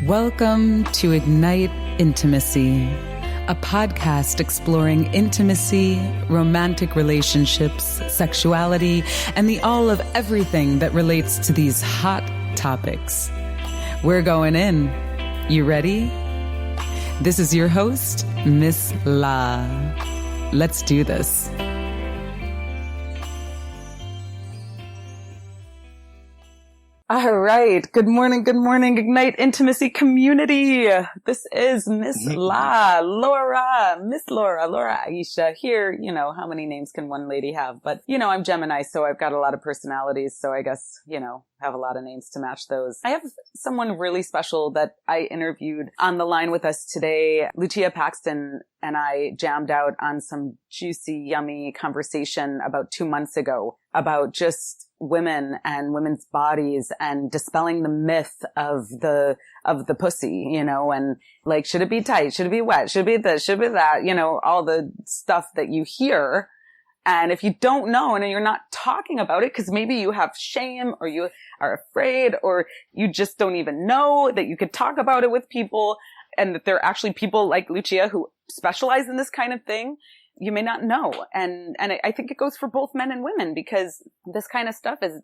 Welcome to Ignite Intimacy, a podcast exploring intimacy, romantic relationships, sexuality, and the all of everything that relates to these hot topics. We're going in. You ready? This is your host, Miss La. Let's do this. All right. Good morning. Ignite Intimacy community. This is Miss La, Miss Laura Aisha here. You know, how many names can one lady have? But, you know, I'm Gemini, so I've got a lot of personalities. So I guess, you know, have a lot of names to match those. I have someone really special that I interviewed on the line with us today. Lucia Paxton and I jammed out on some juicy, yummy conversation about 2 months ago about just women and women's bodies and dispelling the myth of the pussy, you know, and like, should it be tight? Should it be wet? Should it be this? Should it be that? You know, all the stuff that you hear. And if you don't know and you're not talking about it, because maybe you have shame or you are afraid or you just don't even know that you could talk about it with people and that there are actually people like Lucia who specialize in this kind of thing, you may not know. And I think it goes for both men and women because this kind of stuff has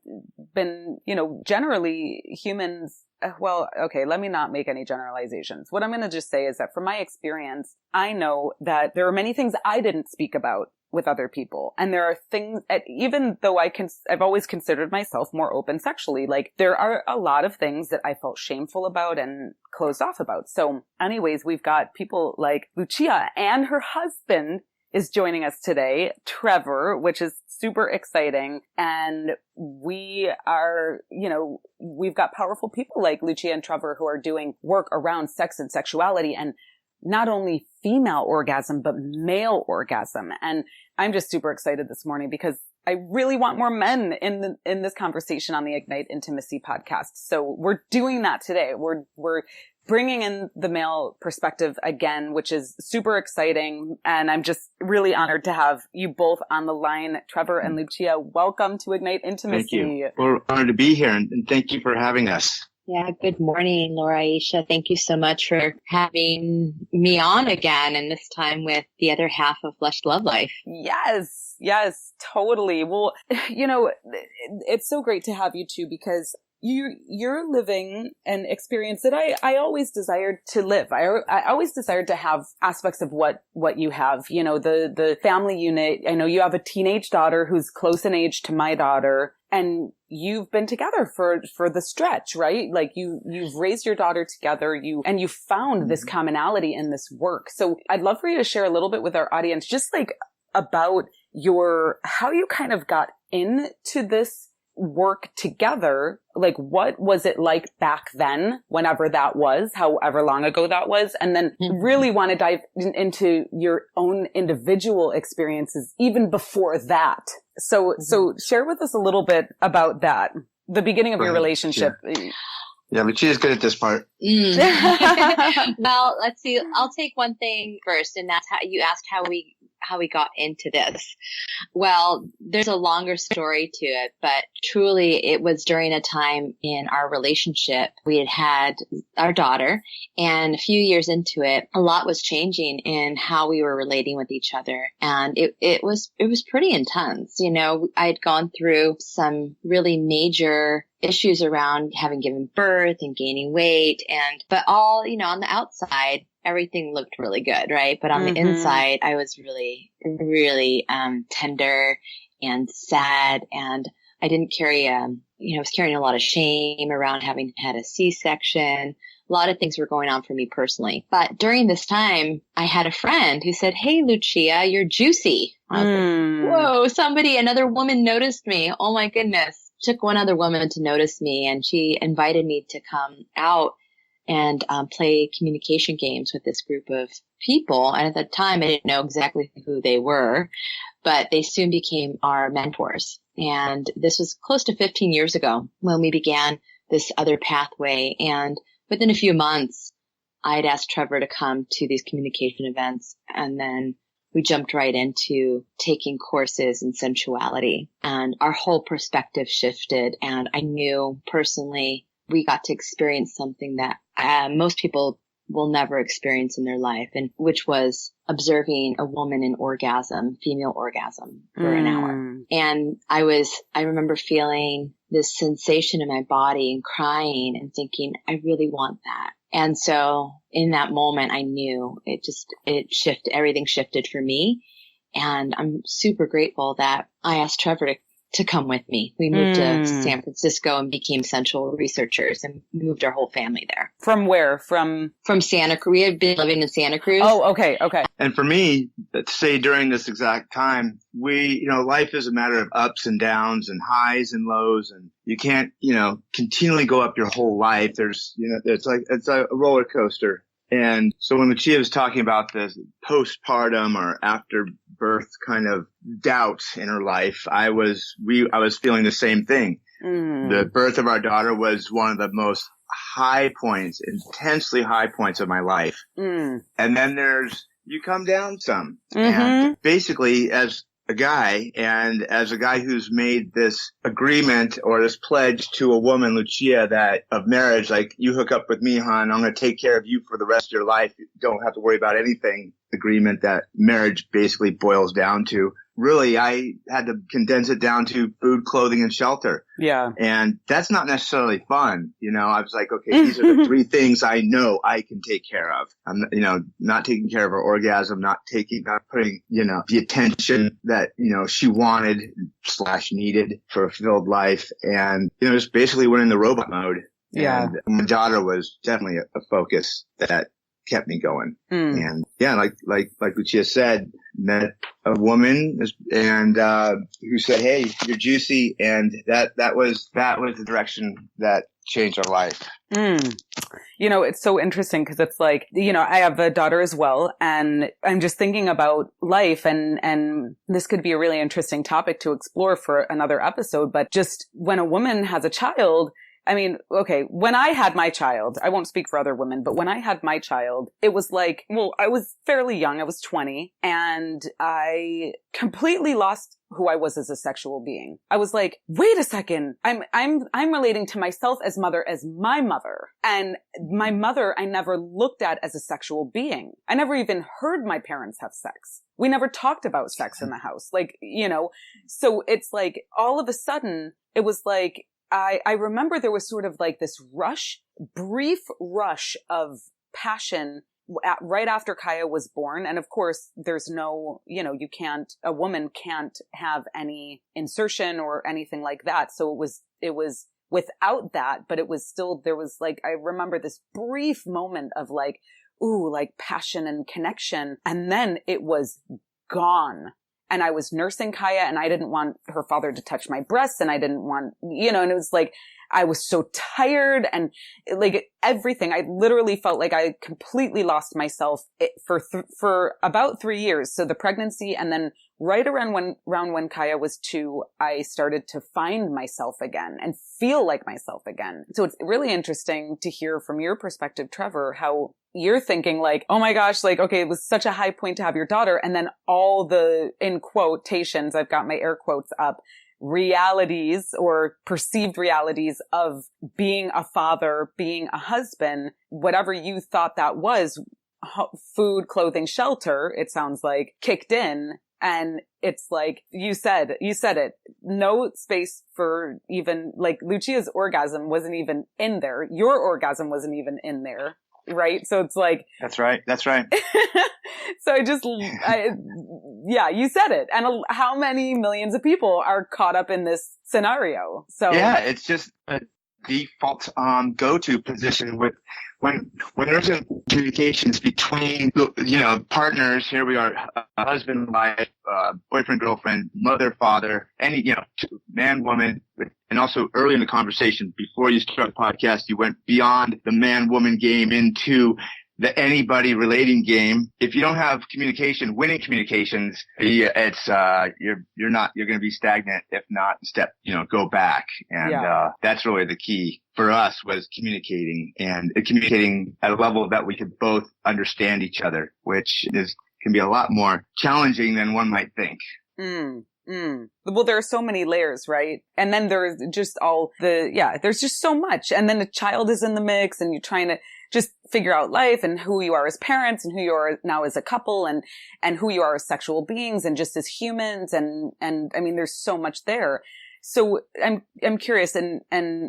been, you know, generally humans. Well, okay, let me not make any generalizations. What I'm going to just say is that from my experience, I know that there are many things I didn't speak about with other people. And there are things, even though I've always considered myself more open sexually, like there are a lot of things that I felt shameful about and closed off about. So anyways, we've got people like Lucia and her husband is joining us today, Trevor, which is super exciting. And we are, you know, we've got powerful people like Lucia and Trevor who are doing work around sex and sexuality and not only female orgasm, but male orgasm. And I'm just super excited this morning because I really want more men in this conversation on the Ignite Intimacy podcast. So we're doing that today. We're bringing in the male perspective again, which is super exciting. And I'm just really honored to have you both on the line. Trevor and Lucia, welcome to Ignite Intimacy. Thank you. We're honored to be here and thank you for having us. Yeah, good morning, Laura Aisha. Thank you so much for having me on again, and this time with the other half of Flushed Love Life. Yes, totally. Well, you know, it's so great to have you two because you're living an experience that I always desired to live. I always desired to have aspects of what you have, you know, the family unit. I know you have a teenage daughter who's close in age to my daughter. And you've been together for the stretch, right? Like you've raised your daughter together, you found this commonality in this work. So I'd love for you to share a little bit with our audience, just like about how you kind of got into this work together. Like what was it like back then, whenever that was, however long ago that was? And then really want to dive into your own individual experiences even before that. So share with us a little bit about that, the beginning of your relationship. Yeah, Lucia's good at this part. Well, let's see. I'll take one thing first, and that's how you asked how we got into this. Well, there's a longer story to it, but truly it was during a time in our relationship. We had our daughter, and a few years into it, a lot was changing in how we were relating with each other. And it was pretty intense. You know, I'd gone through some really major issues around having given birth and gaining weight, but all, you know, on the outside, everything looked really good, right? But on the inside, I was really, really tender and sad, and I didn't carry I was carrying a lot of shame around having had a C-section. A lot of things were going on for me personally. But during this time, I had a friend who said, "Hey, Lucia, you're juicy." I was like, whoa, another woman noticed me. Oh my goodness. Took one other woman to notice me, and she invited me to come out and play communication games with this group of people. And at the time, I didn't know exactly who they were, but they soon became our mentors. And this was close to 15 years ago when we began this other pathway. And within a few months, I'd asked Trevor to come to these communication events, and then we jumped right into taking courses in sensuality, and our whole perspective shifted. And I knew personally we got to experience something that most people will never experience in their life, and which was observing a woman in orgasm, female orgasm, for an hour. And I remember feeling this sensation in my body and crying and thinking, I really want that. And so in that moment, I knew everything shifted for me. And I'm super grateful that I asked Trevor to come with me. We moved to San Francisco and became sensual researchers, and moved our whole family there. From where? From Santa Cruz. We had been living in Santa Cruz. Oh, okay. And for me, let's say during this exact time, life is a matter of ups and downs and highs and lows, and you can't, continually go up your whole life. It's a roller coaster. And so when Lucia was talking about the postpartum or after birth kind of doubts in her life, I was feeling the same thing. The birth of our daughter was one of the most high points, intensely high points of my life. And then you come down some. And basically, as a guy, and as a guy who's made this agreement or this pledge to a woman, Lucia, that of marriage, like, you hook up with me, hon, I'm going to take care of you for the rest of your life. You don't have to worry about anything. Agreement that marriage basically boils down to. Really, I had to condense it down to food, clothing, and shelter. Yeah. And that's not necessarily fun. I was like, okay, these are the three things I know I can take care of. I'm, not taking care of her orgasm, not putting, the attention that, she wanted / needed for a fulfilled life. And, just basically went in the robot mode. Yeah. And my daughter was definitely a focus that kept me going. And yeah, like Lucia said, met a woman and who said, "Hey, you're juicy," and that was the direction that changed our life. It's so interesting because it's like, I have a daughter as well, and I'm just thinking about life, and this could be a really interesting topic to explore for another episode. But just when a woman has a child, I mean, okay, when I had my child, I won't speak for other women, but when I had my child, it was like, I was fairly young. I was 20, and I completely lost who I was as a sexual being. I was like, wait a second, I'm relating to myself as mother as my mother. And my mother, I never looked at as a sexual being. I never even heard my parents have sex. We never talked about sex in the house. So it's like, all of a sudden, it was like, I remember there was sort of like this brief rush of passion right after Kaya was born. And of course, there's no, a woman can't have any insertion or anything like that. So it was without that, but it was still, there was like, I remember this brief moment of like, ooh, like passion and connection. And then it was gone. And I was nursing Kaya, and I didn't want her father to touch my breasts, and I didn't want, and it was like, I was so tired, and like everything. I literally felt like I completely lost myself for about 3 years. So the pregnancy, and then right around when Kaya was 2, I started to find myself again and feel like myself again. So it's really interesting to hear from your perspective, Trevor, how you're thinking like, oh my gosh, like, okay, it was such a high point to have your daughter. And then all the, in quotations, I've got my air quotes up, realities or perceived realities of being a father, being a husband, whatever you thought that was, food, clothing, shelter, it sounds like, kicked in. And it's like, you said it, no space for even, like, Lucia's orgasm wasn't even in there. Your orgasm wasn't even in there. Right. So it's like, That's right. So you said it. And how many millions of people are caught up in this scenario? So yeah, it's just a default go-to position with when there's a communications between partners. Here we are, husband, wife, boyfriend, girlfriend, mother, father, any man, woman. And also early in the conversation, before you start the podcast, you went beyond the man-woman game into the anybody relating game. If you don't have communication, winning communications, it's you're going to be stagnant. If not, go back. And that's really the key for us, was communicating at a level that we could both understand each other, which can be a lot more challenging than one might think. Well, there are so many layers, right? And then there's just there's just so much. And then the child is in the mix, and you're trying to, just figure out life and who you are as parents and who you are now as a couple and who you are as sexual beings and just as humans. And I mean, there's so much there. So I'm curious, and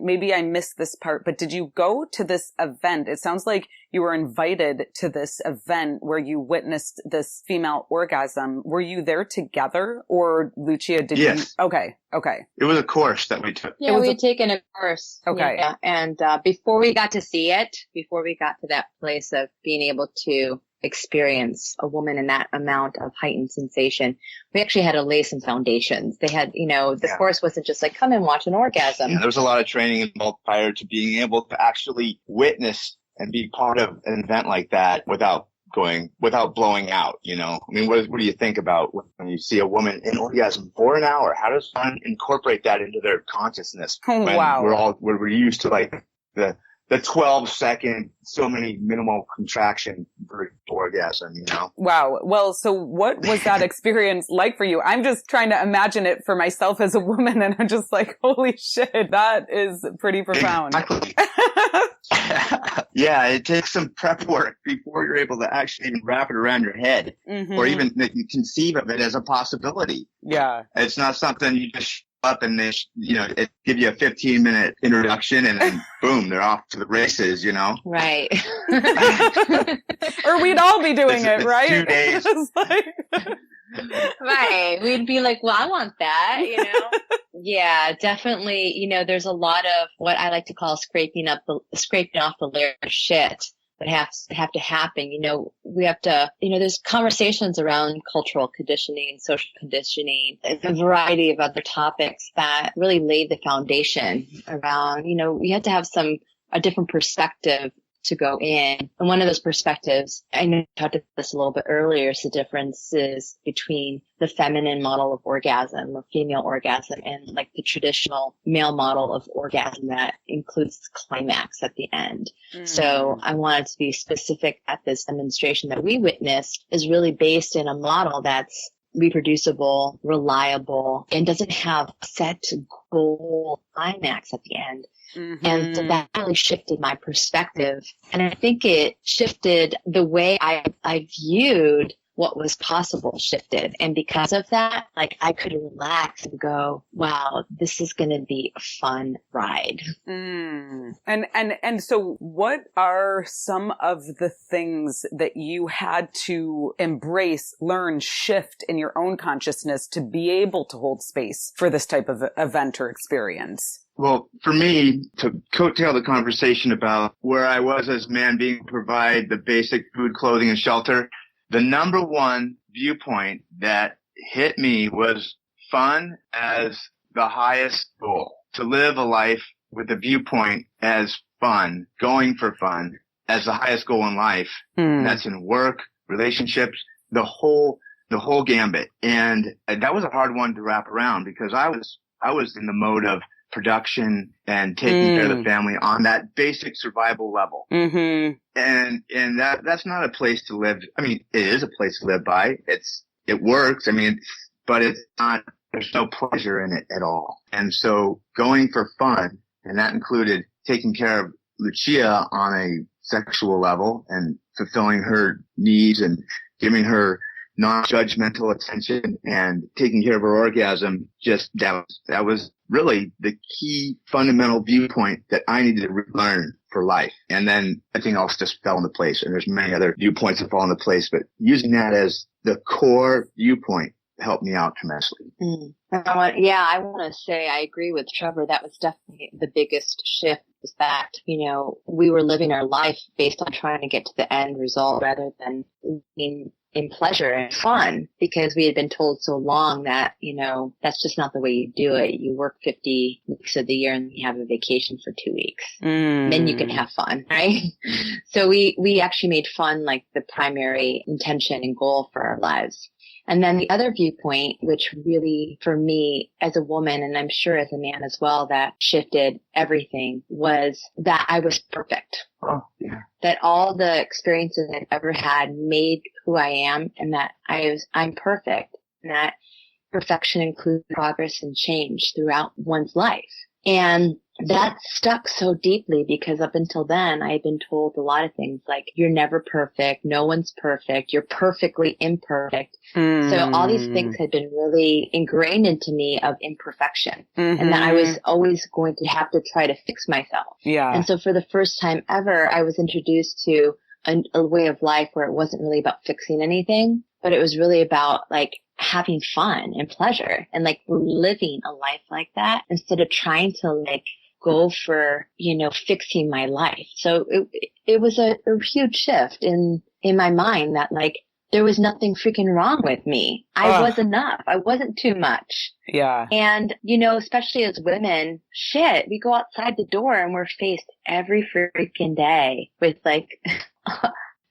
maybe I missed this part, but did you go to this event? It sounds like you were invited to this event where you witnessed this female orgasm. Were you there together, or Lucia, did Yes. you? Okay. It was a course that we took. Yeah, we had taken a course. Okay. Yeah. And before we got to see it, before we got to that place of being able to experience a woman in that amount of heightened sensation, we actually had to lay some foundations. They had, the course wasn't just like, come and watch an orgasm. Yeah, there was a lot of training involved prior to being able to actually witness and be part of an event like that without blowing out, I mean, what do you think about when you see a woman in orgasm for an hour? How does one incorporate that into their consciousness? Oh, when wow. we're used to like the 12-second, so many minimal contraction for orgasm, Wow. Well, so what was that experience like for you? I'm just trying to imagine it for myself as a woman, and I'm just like, holy shit, that is pretty profound. Exactly. Yeah, it takes some prep work before you're able to actually even wrap it around your head, or even conceive of it as a possibility. Yeah. It's not something you just up and they, it give you a 15-minute introduction and then boom, they're off to the races, Right. Or we'd all be doing it, right? 2 days. Right. We'd be like, well, I want that, Yeah, definitely. There's a lot of what I like to call scraping off the layer of shit that have to happen. We have to, there's conversations around cultural conditioning, social conditioning, a variety of other topics that really laid the foundation around, we had to have a different perspective to go in. And one of those perspectives, I know I talked about this a little bit earlier, is the differences between the feminine model of orgasm or female orgasm and like the traditional male model of orgasm that includes the climax at the end. So I wanted to be specific that this demonstration that we witnessed is really based in a model that's reproducible, reliable, and doesn't have set goal climax at the end. And so that really shifted my perspective. And I think it shifted the way I viewed what was possible shifted. And because of that, like I could relax and go, wow, this is going to be a fun ride. And so what are some of the things that you had to embrace, learn, shift in your own consciousness to be able to hold space for this type of event or experience? Well, for me, to coattail the conversation about where I was as a man being provide the basic food, clothing, and shelter, the number one viewpoint that hit me was fun as the highest goal. To live a life with a viewpoint as fun, going for fun, as the highest goal in life. And that's in work, relationships, the whole gambit. And that was a hard one to wrap around because I was in the mode of production and taking care of the family on that basic survival level. And that's not a place to live. I mean, it is a place to live by. It works. I mean, but it's not, there's no pleasure in it at all. And so going for fun, and that included taking care of Lucia on a sexual level and fulfilling her needs and giving her non-judgmental attention and taking care of her orgasm, that was really the key fundamental viewpoint that I needed to learn for life. And then everything else just fell into place. And there's many other viewpoints that fall into place, but using that as the core viewpoint helped me out tremendously. I want to say I agree with Trevor. That was definitely the biggest shift, was that, we were living our life based on trying to get to the end result rather than being in pleasure and fun, because we had been told so long that, that's just not the way you do it. You work 50 weeks of the year and you have a vacation for 2 weeks. Then you can have fun, right? So we actually made fun like the primary intention and goal for our lives. And then the other viewpoint, which really, for me as a woman, and I'm sure as a man as well, that shifted everything, was that I was perfect. Oh, yeah. That all the experiences I've ever had made who I am, and that I'm perfect, and that perfection includes progress and change throughout one's life. And that stuck so deeply because up until then, I had been told a lot of things like, you're never perfect. No one's perfect. You're perfectly imperfect. So all these things had been really ingrained into me of imperfection and that I was always going to have to try to fix myself. Yeah. And so for the first time ever, I was introduced to a way of life where it wasn't really about fixing anything, but it was really about like having fun and pleasure and like living a life like that instead of trying to like go for, fixing my life. So it was a huge shift in my mind that like there was nothing freaking wrong with me. I was enough. I wasn't too much. Yeah. And, especially as women, we go outside the door and we're faced every freaking day with like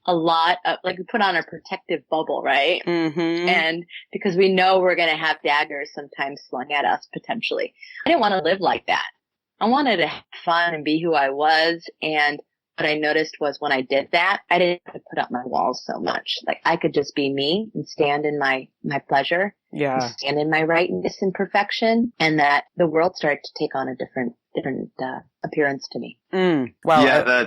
a lot of like, we put on a protective bubble, right? And because we know we're going to have daggers sometimes slung at us potentially. I didn't want to live like that. I wanted to have fun and be who I was. And what I noticed was when I did that, I didn't have to put up my walls so much. Like I could just be me and stand in my pleasure. Yeah. Stand in my rightness and perfection. And that the world started to take on a different appearance to me. Wow. Yeah,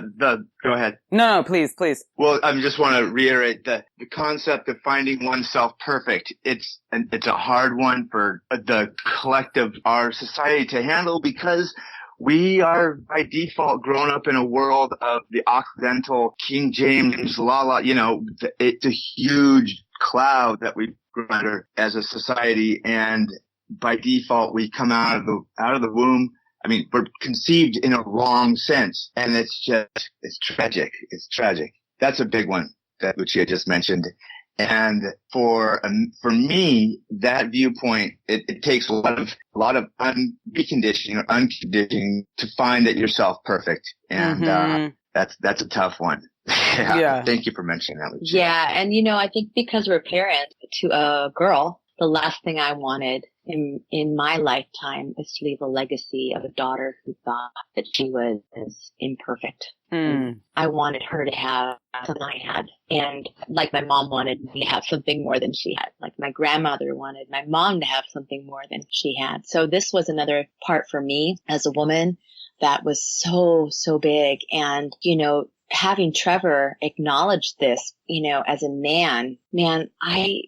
go ahead. No, please. Well, I just want to reiterate the concept of finding oneself perfect. It's a hard one for the collective, our society to handle because we are by default grown up in a world of the Occidental King James law, it's a huge cloud that we've grown under as a society. And by default, we come out of the womb. I mean, we're conceived in a wrong sense. And it's tragic. It's tragic. That's a big one that Lucia just mentioned. And for me, that viewpoint, it takes a lot of reconditioning or unconditioning to find that you're self-perfect. And, that's a tough one. Yeah. Thank you for mentioning that, Lucia. Yeah. And, I think because we're parents to a girl, the last thing I wanted in my lifetime is to leave a legacy of a daughter who thought that she was imperfect. I wanted her to have something I had. And like my mom wanted me to have something more than she had. Like my grandmother wanted my mom to have something more than she had. So this was another part for me as a woman that was so big. And, having Trevor acknowledge this, as a man, I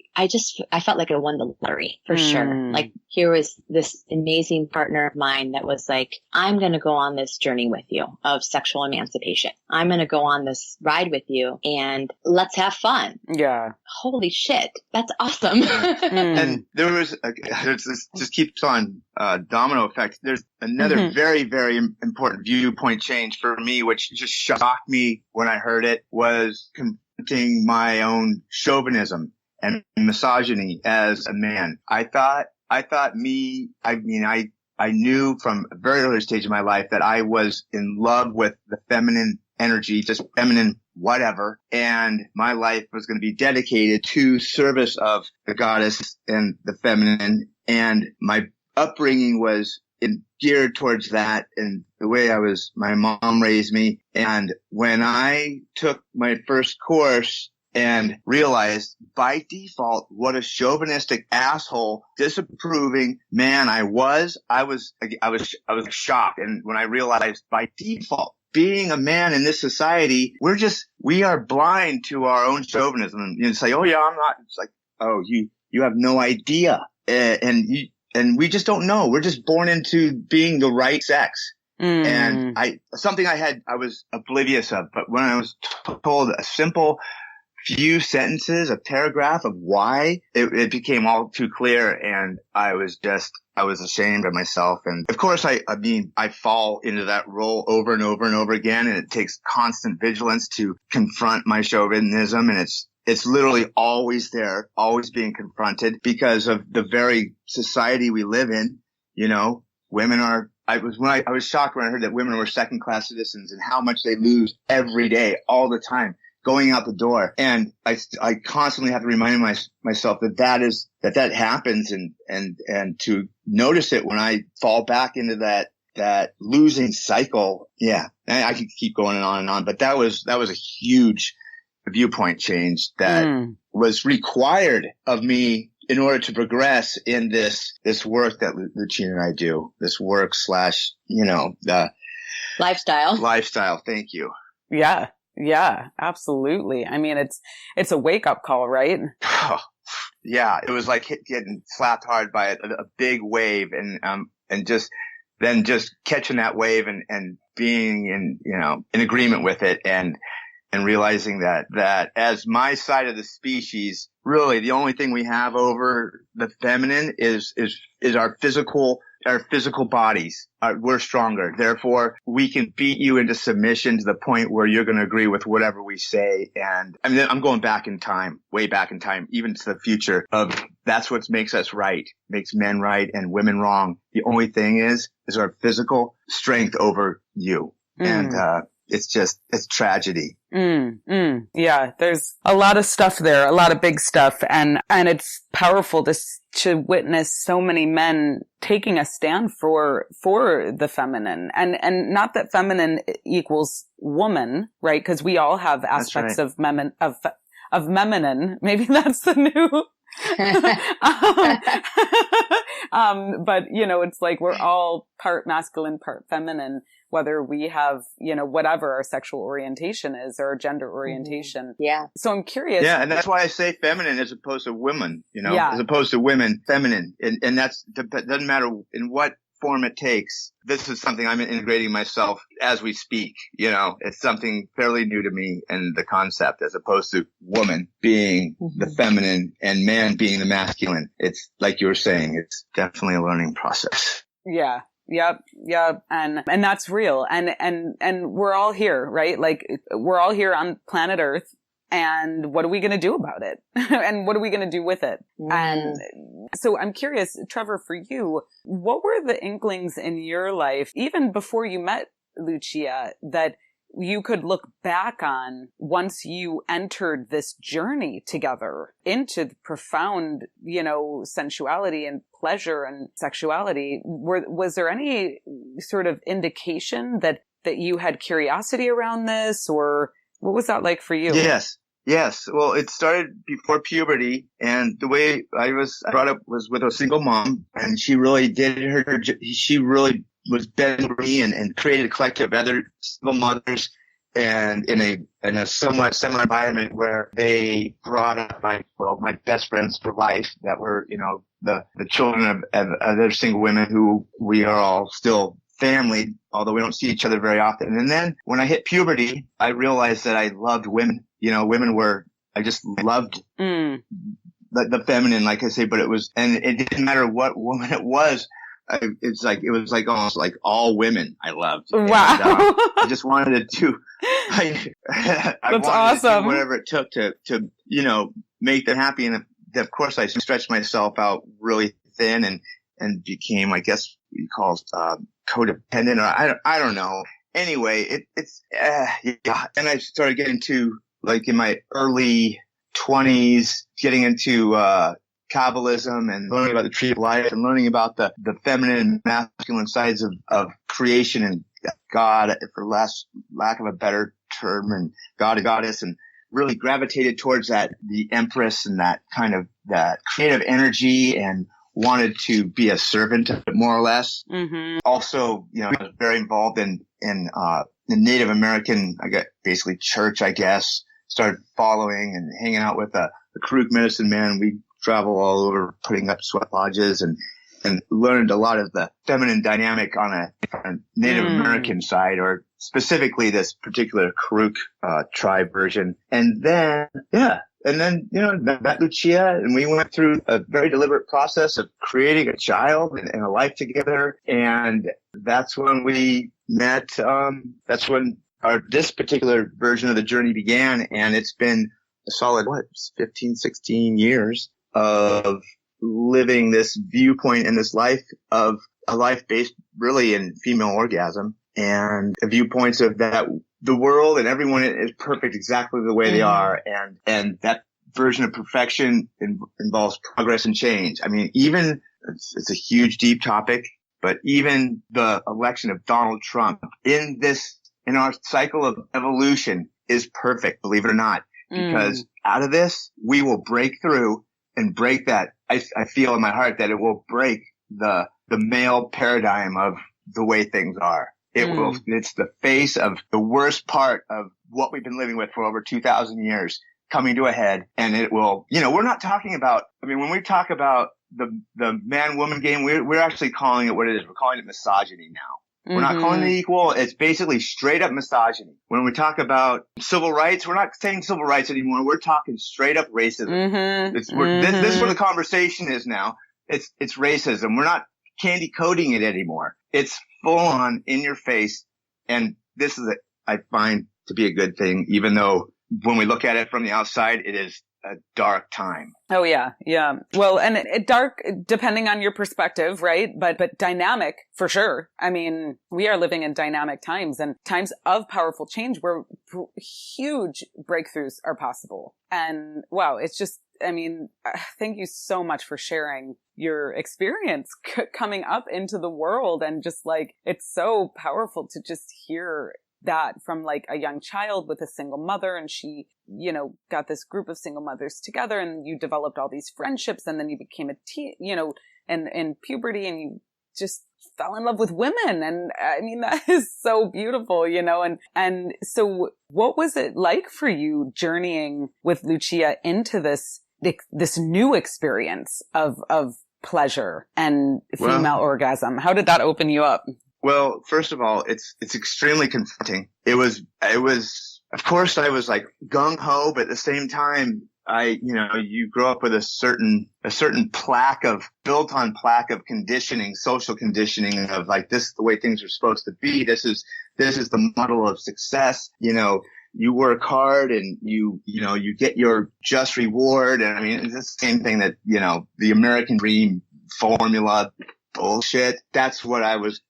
felt like I won the lottery for sure. Like here was this amazing partner of mine that was like, I'm going to go on this journey with you of sexual emancipation. I'm going to go on this ride with you and let's have fun. Yeah. Holy shit. That's awesome. And there was, this just keeps on, domino effect. There's another very, very important viewpoint change for me, which just shocked me when I heard it, was confronting my own chauvinism and misogyny as a man. I knew from a very early stage of my life that I was in love with the feminine energy, just feminine whatever. And my life was going to be dedicated to service of the goddess and the feminine. And my upbringing was geared towards that, and the way my mom raised me. And when I took my first course and realized by default what a chauvinistic asshole, disapproving man I was shocked. And when I realized by default, being a man in this society, we are blind to our own chauvinism and say, oh yeah, I'm not. It's like, oh, you have no idea. And we just don't know. We're just born into being the right sex. And I was oblivious of, but when I was told a simple few sentences, a paragraph of why, it became all too clear. And I was ashamed of myself. And of course, I fall into that role over and over and over again. And it takes constant vigilance to confront my chauvinism. And it's literally always there, always being confronted because of the very society we live in. I was shocked when I heard that women were second-class citizens and how much they lose every day, all the time, going out the door. And I constantly have to remind myself that happens and to notice it when I fall back into that losing cycle. Yeah. I could keep going on and on, but that was a huge viewpoint change that was required of me in order to progress in this work that Lucia and I do, this work slash, the lifestyle. Thank you. Yeah. Yeah, absolutely. I mean, it's a wake up call, right? Yeah. It was like getting slapped hard by a big wave and just catching that wave and being in agreement with it and realizing that as my side of the species, really the only thing we have over the feminine is our physical bodies. We're stronger. Therefore, we can beat you into submission to the point where you're going to agree with whatever we say. And I mean, I'm going back in time, way back in time, even to the future of that's what makes us right, makes men right and women wrong. The only thing is our physical strength over you. And, it's tragedy. Yeah, there's a lot of stuff there, a lot of big stuff. And it's powerful to witness so many men taking a stand for the feminine. And not that feminine equals woman, right? Because we all have aspects of feminine. Maybe that's the new. But it's like we're all part masculine, part feminine, whether we have, whatever our sexual orientation is or gender orientation. Yeah. So I'm curious. Yeah. And that's why I say feminine as opposed to women, Yeah. as opposed to women, feminine. And that doesn't matter in what form it takes. This is something I'm integrating myself as we speak. It's something fairly new to me and the concept as opposed to woman being the feminine and man being the masculine. It's like you were saying, it's definitely a learning process. Yeah. Yep. And that's real. And we're all here, right? Like we're all here on planet Earth. And what are we going to do about it? And what are we going to do with it? And so I'm curious, Trevor, for you, what were the inklings in your life, even before you met Lucia, that you could look back on once you entered this journey together into the profound, sensuality and pleasure and sexuality? Was there any sort of indication that you had curiosity around this, or what was that like for you? Yes. Well, it started before puberty, and the way I was brought up was with a single mom, and she really she really was bent for me and created a collective of other single mothers, and in a somewhat similar environment where they brought up my best friends for life that were, the children of other single women who we are all still family, although we don't see each other very often. And then when I hit puberty, I realized that I loved women. I just loved the feminine, like I say, but it didn't matter what woman it was. It was like almost like all women I loved. Wow. And, I just wanted to do, That's awesome. To do whatever it took to make them happy. And of course I stretched myself out really thin and became, I guess you call codependent, or I don't know. Anyway, and I started getting to, like, in my early 20s, getting into Kabbalism and learning about the tree of life and learning about the feminine and masculine sides of creation and God, for lack of a better term, and God and goddess, and really gravitated towards the Empress and that kind of that creative energy, and wanted to be a servant of it, more or less. Mm-hmm. Also, I was very involved in the Native American, basically church, I guess. Started following and hanging out with the Karuk medicine man. We travel all over putting up sweat lodges and learned a lot of the feminine dynamic on a Native American side, or specifically this particular Karuk tribe version. And then met Lucia, and we went through a very deliberate process of creating a child and a life together. And that's when we met. That's when this particular version of the journey began. And it's been a solid, 15, 16 years of living this viewpoint and this life of a life based really in female orgasm, and viewpoints of that the world and everyone is perfect exactly the way they are. And that version of perfection involves progress and change. I mean, even it's a huge, deep topic, but even the election of Donald Trump in our cycle of evolution is perfect, believe it or not, because out of this, we will break through and break that I feel in my heart that it will break the male paradigm of the way things are. It's the face of the worst part of what we've been living with for over 2,000 years coming to a head. And it will, we're not talking about, when we talk about the man-woman game, we're actually calling it what it is. We're calling it misogyny now. We're not calling it equal. It's basically straight up misogyny. When we talk about civil rights, we're not saying civil rights anymore. We're talking straight up racism. This is where the conversation is now. It's racism. We're not candy coating it anymore. It's full on in your face. And this is I find to be a good thing, even though when we look at it from the outside, it is a dark time. Oh yeah. Yeah. Well, and it dark depending on your perspective, right? But dynamic for sure. I mean, we are living in dynamic times and times of powerful change where huge breakthroughs are possible. And wow, it's just, thank you so much for sharing your experience coming up into the world. And just like, it's so powerful to just hear that from like a young child with a single mother, and she, got this group of single mothers together, and you developed all these friendships, and then you became a teen, and in puberty, and you just fell in love with women. And that is so beautiful, and so what was it like for you journeying with Lucia into this new experience of pleasure and female orgasm? How did that open you up? Well, first of all, it's extremely confronting. It was, of course I was like gung ho, but at the same time, you grow up with a certain built on plaque of conditioning, social conditioning of like, this is the way things are supposed to be. This is the model of success. You work hard and you get your just reward. And it's the same thing that, the American dream formula bullshit. That's what what I was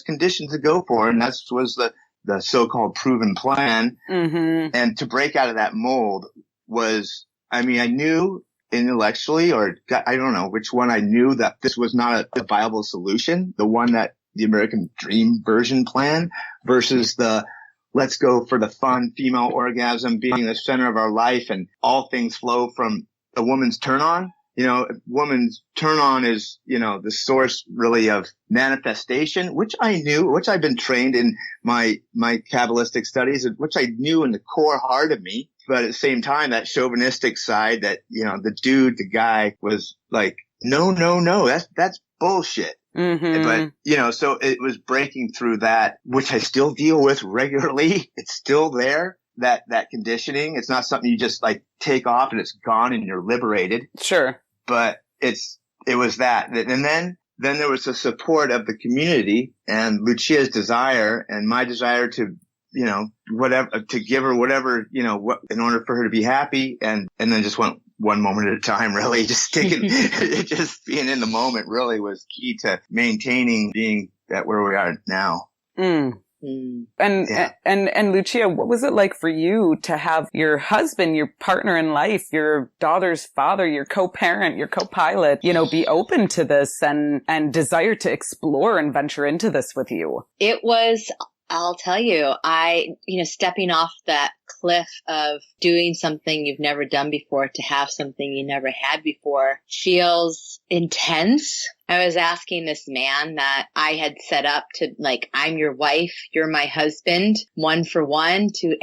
conditioned to go for. And that was the so-called proven plan. And to break out of that mold was, I knew intellectually, or I don't know which one, I knew that this was not a viable solution. The one that the American dream version plan versus the let's go for the fun female orgasm being the center of our life and all things flow from a woman's turn on. Woman's turn on is, the source really of manifestation, which I knew, which I've been trained in my Kabbalistic studies, which I knew in the core heart of me. But at the same time, that chauvinistic side that, the guy was like, no, that's bullshit. But, so it was breaking through that, which I still deal with regularly. It's still there. That conditioning. It's not something you just like take off and it's gone and you're liberated. Sure. But it was that. And then there was the support of the community and Lucia's desire and my desire to, to give her whatever, in order for her to be happy. And then just went one moment at a time, really just just being in the moment really was key to maintaining being at where we are now. And Lucia, what was it like for you to have your husband, your partner in life, your daughter's father, your co-parent, your co-pilot, be open to this and desire to explore and venture into this with you? It was, I'll tell you, stepping off that cliff of doing something you've never done before to have something you never had before feels intense. I was asking this man that I had set up to I'm your wife, you're my husband, one for one, to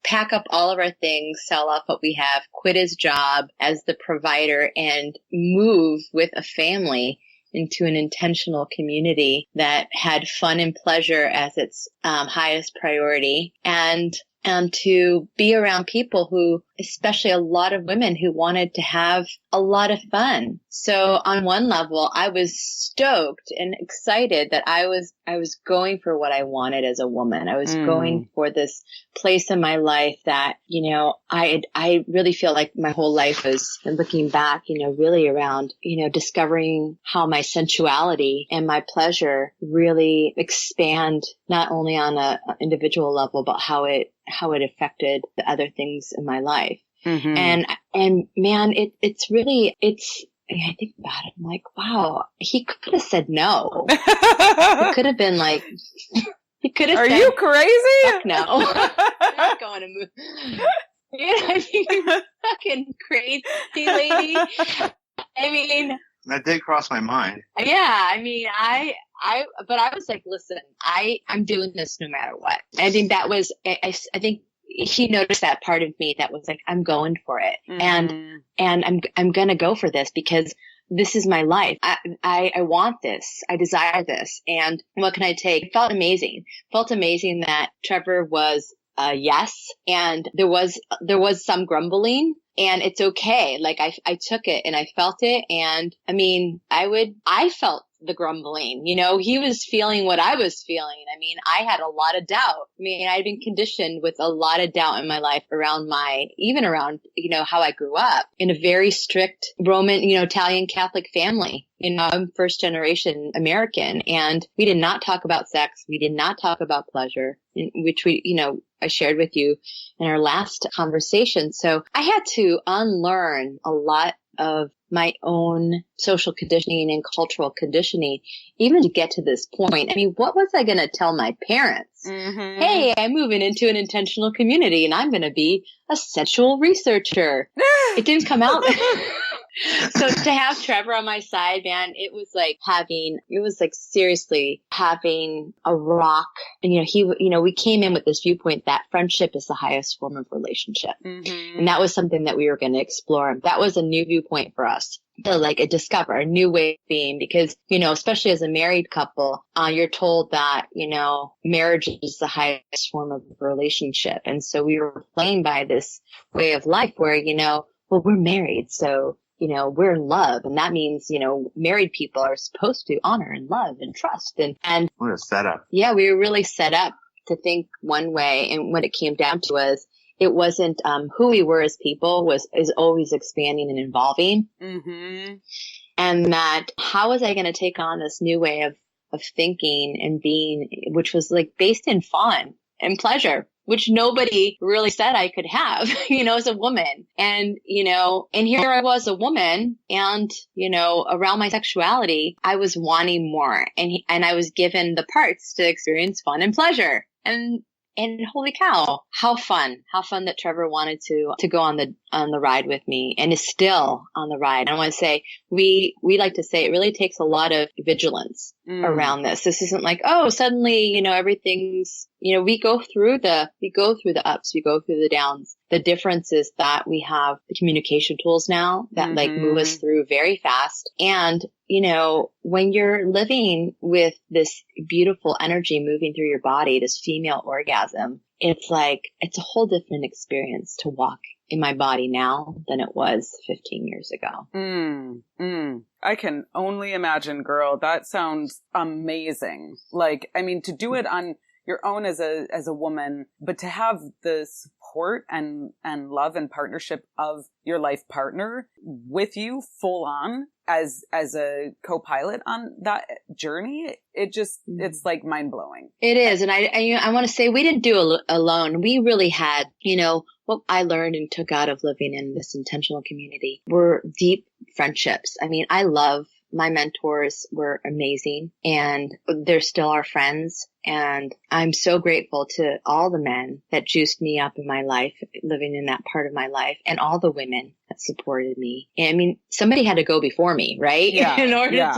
pack up all of our things, sell off what we have, quit his job as the provider and move with a family into an intentional community that had fun and pleasure as its highest priority, and to be around people who, especially a lot of women who wanted to have a lot of fun. So on one level, I was stoked and excited that I was going for what I wanted as a woman. I was going for this place in my life that, I really feel like my whole life was, looking back, really around, discovering how my sensuality and my pleasure really expand not only on an individual level, but how it affected the other things in my life. And man, I think about it, I'm like, wow, he could have said no. It could have been like, he could have said, are you crazy? Fuck no. I'm not going to move. You know, I mean, fucking crazy lady. I mean, that did cross my mind. Yeah, I mean, but I was like, listen, I'm doing this no matter what. I think that was, I think he noticed that part of me that was like, I'm going for it. Mm-hmm. And I'm going to go for this because this is my life. I want this. I desire this. And what can I take? It felt amazing. Felt amazing that Trevor was yes. And there was some grumbling. And it's okay. Like I took it and I felt it. And I mean, I felt the grumbling, you know, he was feeling what I was feeling. I mean, I had a lot of doubt. I mean, I'd been conditioned with a lot of doubt in my life around you know, how I grew up in a very strict Roman, you know, Italian Catholic family. You know, I'm first generation American, and we did not talk about sex. We did not talk about pleasure, which I shared with you in our last conversation. So I had to unlearn a lot of my own social conditioning and cultural conditioning, even to get to this point. I mean, what was I going to tell my parents? Mm-hmm. Hey, I'm moving into an intentional community and I'm going to be a sensual researcher. It didn't come out. So to have Trevor on my side, man, it was like seriously having a rock. And, we came in with this viewpoint that friendship is the highest form of relationship. Mm-hmm. And that was something that we were going to explore. That was a new viewpoint for us to discover a new way of being, because, especially as a married couple, you're told that, marriage is the highest form of relationship. And so we were playing by this way of life where, well, we're married. So, we're in love. And that means, married people are supposed to honor and love and trust. And what a setup. Yeah, we were really set up to think one way. And what it came down to was, it wasn't who we were as people is always expanding and evolving. Mm-hmm. And that how was I going to take on this new way of thinking and being, which was based in fun and pleasure, which nobody really said I could have, as a woman. And, and here I was a woman and, around my sexuality, I was wanting more and I was given the parts to experience fun and pleasure. And holy cow, how fun that Trevor wanted to go on the ride with me and is still on the ride. I want to say, we like to say it really takes a lot of vigilance around this. This isn't suddenly, everything's, we go through the ups, we go through the downs. The difference is that we have the communication tools now that move us through very fast. And, when you're living with this beautiful energy moving through your body, this female orgasm, it's a whole different experience to walk in my body now than it was 15 years ago. I can only imagine, girl. That sounds amazing. To do it on your own as a woman, but to have the support and love and partnership of your life partner with you full on as a co-pilot on that journey, it's mind blowing. It is. And I want to say we didn't do it alone. We really had, what I learned and took out of living in this intentional community were deep friendships. I mean, my mentors were amazing and they're still our friends. And I'm so grateful to all the men that juiced me up in my life, living in that part of my life, and all the women that supported me. And somebody had to go before me, right? Yeah, in order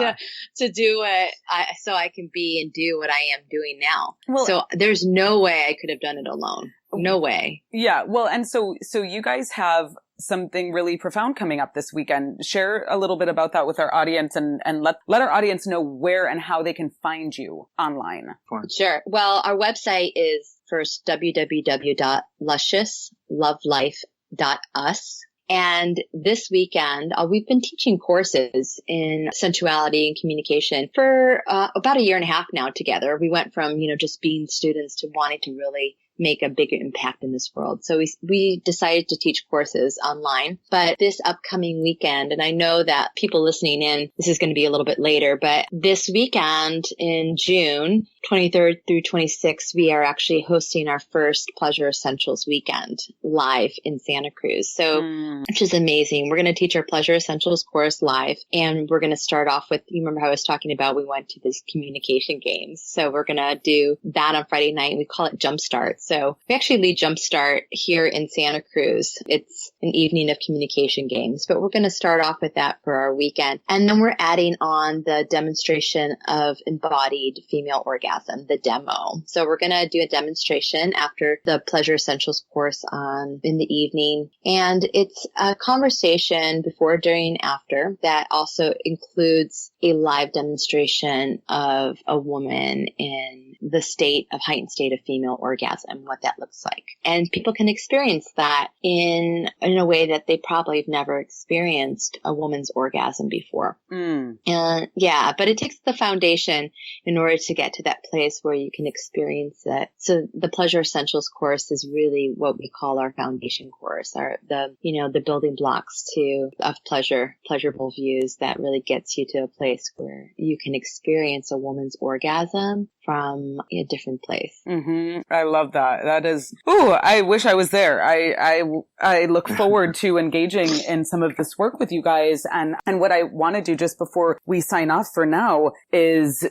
to do it, so I can be and do what I am doing now. Well, so there's no way I could have done it alone. No way. Yeah. Well, and so you guys have something really profound coming up this weekend. Share a little bit about that with our audience and let our audience know where and how they can find you online. Sure. Well, our website is first www.lusciouslovelife.us. And this weekend, we've been teaching courses in sensuality and communication for about a year and a half now together. We went from, just being students to wanting to really make a bigger impact in this world. So we decided to teach courses online. But this upcoming weekend, and I know that people listening in, this is going to be a little bit later, but this weekend in June 23rd through 26th, we are actually hosting our first Pleasure Essentials weekend live in Santa Cruz. So, which is amazing. We're going to teach our Pleasure Essentials course live. And we're going to start off with, you remember how I was talking about, we went to these communication games. So we're going to do that on Friday night. We call it Jump Starts. So we actually lead Jumpstart here in Santa Cruz. It's an evening of communication games, but we're going to start off with that for our weekend. And then we're adding on the demonstration of embodied female orgasm, the demo. So we're going to do a demonstration after the Pleasure Essentials course in the evening. And it's a conversation before, during, and after that also includes a live demonstration of a woman in the heightened state of female orgasm, what that looks like. And people can experience that in a way that they probably have never experienced a woman's orgasm before. And but it takes the foundation in order to get to that place where you can experience it. So the Pleasure Essentials course is really what we call our foundation course, the building blocks of pleasurable views that really gets you to a place where you can experience a woman's orgasm from a different place. I love that. That is, I wish I was there. I look forward to engaging in some of this work with you guys. And what I want to do just before we sign off for now is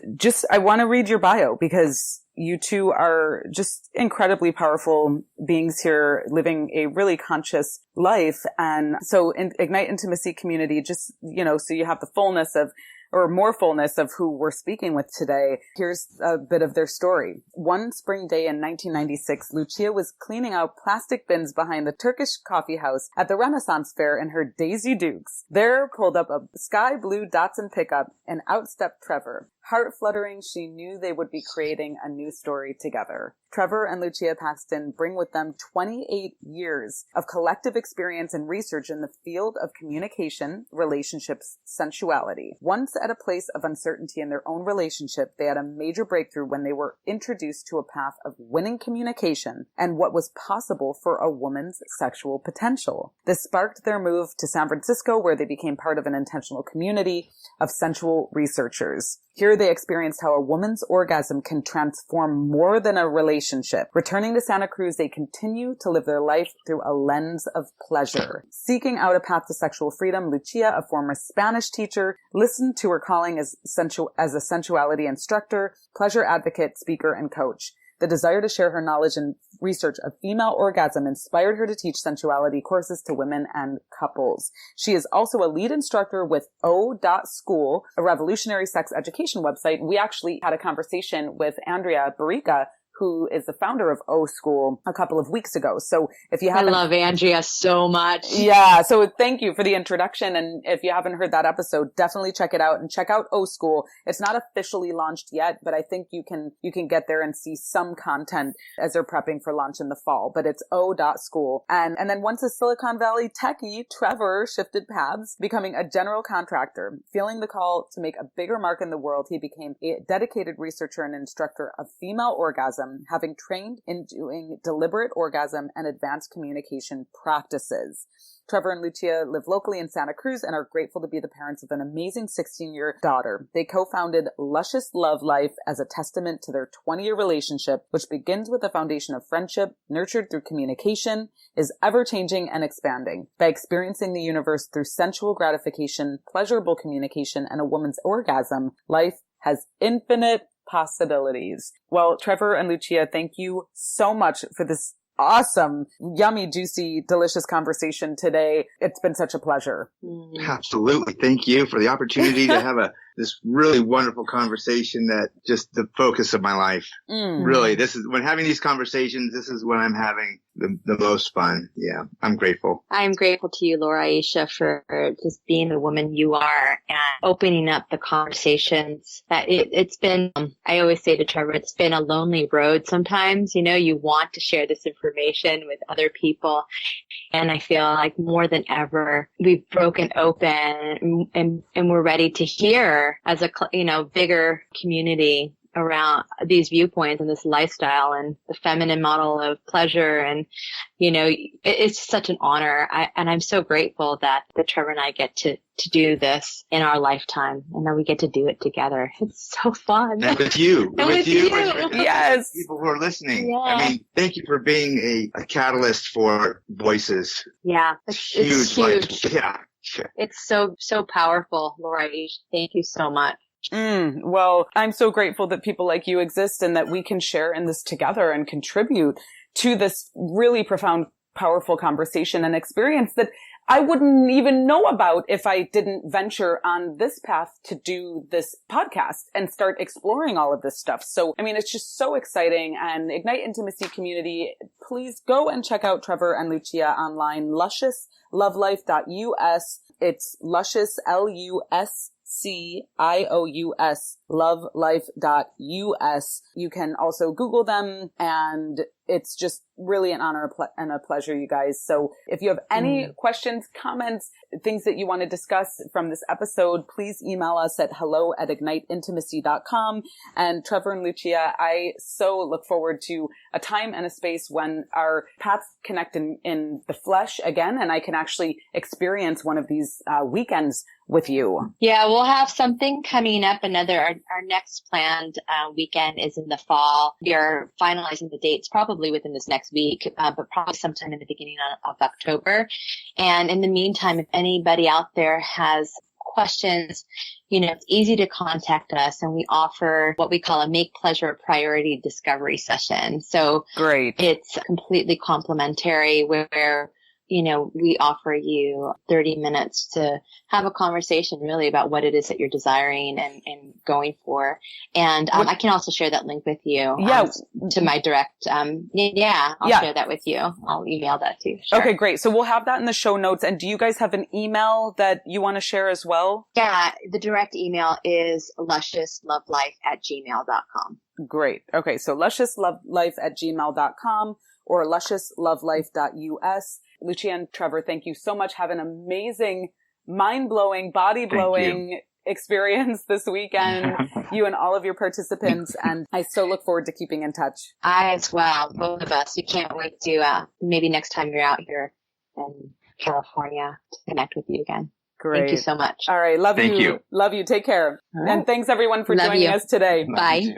I want to read your bio, because you two are just incredibly powerful beings here living a really conscious life. And so in Ignite Intimacy Community, just, so you have the fullness of, or more fullness of who we're speaking with today. Here's a bit of their story. One spring day in 1996, Lucia was cleaning out plastic bins behind the Turkish coffee house at the Renaissance Fair in her Daisy Dukes. There pulled up a sky blue Datsun pickup, and out stepped Trevor. Heart fluttering, she knew they would be creating a new story together. Trevor and Lucia Paxton bring with them 28 years of collective experience and research in the field of communication, relationships, sensuality. Once at a place of uncertainty in their own relationship, they had a major breakthrough when they were introduced to a path of winning communication and what was possible for a woman's sexual potential. This sparked their move to San Francisco, where they became part of an intentional community of sensual researchers. Here they experienced how a woman's orgasm can transform more than a relationship. Returning to Santa Cruz, they continue to live their life through a lens of pleasure. Seeking out a path to sexual freedom, Lucia, a former Spanish teacher, listened to her calling as a sensuality instructor, pleasure advocate, speaker, and coach. The desire to share her knowledge and research of female orgasm inspired her to teach sensuality courses to women and couples. She is also a lead instructor with O.School, a revolutionary sex education website. We actually had a conversation with Andrea Barica, who is the founder of O.School, a couple of weeks ago. So if you haven't... I love Andrea so much. Yeah. So thank you for the introduction. And if you haven't heard that episode, definitely check it out and check out O.School. It's not officially launched yet, but I think you can get there and see some content as they're prepping for launch in the fall. But it's O.School. And then once a Silicon Valley techie, Trevor shifted paths, becoming a general contractor. Feeling the call to make a bigger mark in the world, he became a dedicated researcher and instructor of female orgasm, having trained in doing deliberate orgasm and advanced communication practices. Trevor and Lucia live locally in Santa Cruz and are grateful to be the parents of an amazing 16-year daughter. They co-founded Luscious Love Life as a testament to their 20-year relationship, which begins with a foundation of friendship, nurtured through communication, is ever-changing and expanding. By experiencing the universe through sensual gratification, pleasurable communication, and a woman's orgasm, life has infinite possibilities. Well, Trevor and Lucia, thank you so much for this awesome, yummy, juicy, delicious conversation today. It's been such a pleasure. Absolutely. Thank you for the opportunity to have this really wonderful conversation that just the focus of my life. Really, this is when having these conversations, this is when I'm having the most fun. Yeah, I'm grateful. I'm grateful to you, Laura Aisha, for just being the woman you are and opening up the conversations. That it's been, I always say to Trevor, it's been a lonely road sometimes. You want to share this information with other people. And I feel like more than ever, we've broken open and we're ready to hear as a, bigger community around these viewpoints and this lifestyle and the feminine model of pleasure. And, it's such an honor. I'm so grateful that Trevor and I get to do this in our lifetime and that we get to do it together. It's so fun. And with you. And with you. Yes. People who are listening. Yeah. I mean, thank you for being a catalyst for voices. Yeah. It's huge. Yeah. It's so powerful, Laura. Thank you so much. Well, I'm so grateful that people like you exist and that we can share in this together and contribute to this really profound, powerful conversation and experience that I wouldn't even know about if I didn't venture on this path to do this podcast and start exploring all of this stuff. So, I mean, it's just so exciting. And Ignite Intimacy community, please go and check out Trevor and Lucia online, lusciouslovelife.us. It's luscious, LUSCIOUS, lovelife.us. You can also Google them, and it's just really an honor and a pleasure, you guys. So if you have any questions, comments, things that you want to discuss from this episode, please email us at hello@igniteintimacy.com. And Trevor and Lucia, I so look forward to a time and a space when our paths connect in the flesh again, and I can actually experience one of these weekends with you. Yeah, we'll have something coming up. Our next planned weekend is in the fall. We are finalizing the dates probably within this next week, but probably sometime in the beginning of October. And in the meantime, if anybody out there has questions, it's easy to contact us, and we offer what we call a make pleasure a priority discovery session. So great. It's completely complimentary, where we offer you 30 minutes to have a conversation really about what it is that you're desiring and going for. And I can also share that link with you to my direct. I'll share that with you. I'll email that too. Sure. Okay, great. So we'll have that in the show notes. And do you guys have an email that you want to share as well? Yeah, the direct email is lusciouslovelife@gmail.com. Great. Okay, so lusciouslovelife@gmail.com or lusciouslovelife.us. Lucia and Trevor, thank you so much. Have an amazing, mind-blowing, body-blowing experience this weekend, you and all of your participants. And I so look forward to keeping in touch. I as well, both of us. We can't wait to maybe next time you're out here in California to connect with you again. Great. Thank you so much. All right. Thank you. Love you. Take care. Right. And thanks everyone for joining us today. Bye.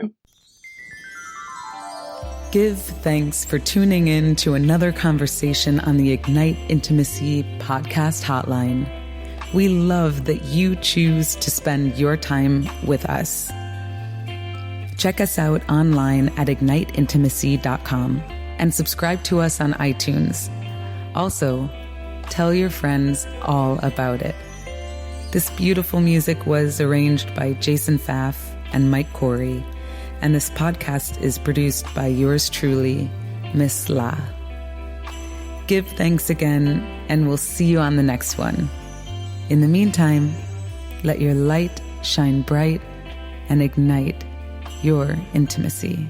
Give thanks for tuning in to another conversation on the Ignite Intimacy podcast hotline. We love that you choose to spend your time with us. Check us out online at igniteintimacy.com and subscribe to us on iTunes. Also, tell your friends all about it. This beautiful music was arranged by Jason Pfaff and Mike Corey. And this podcast is produced by yours truly, Miss La. Give thanks again, and we'll see you on the next one. In the meantime, let your light shine bright and ignite your intimacy.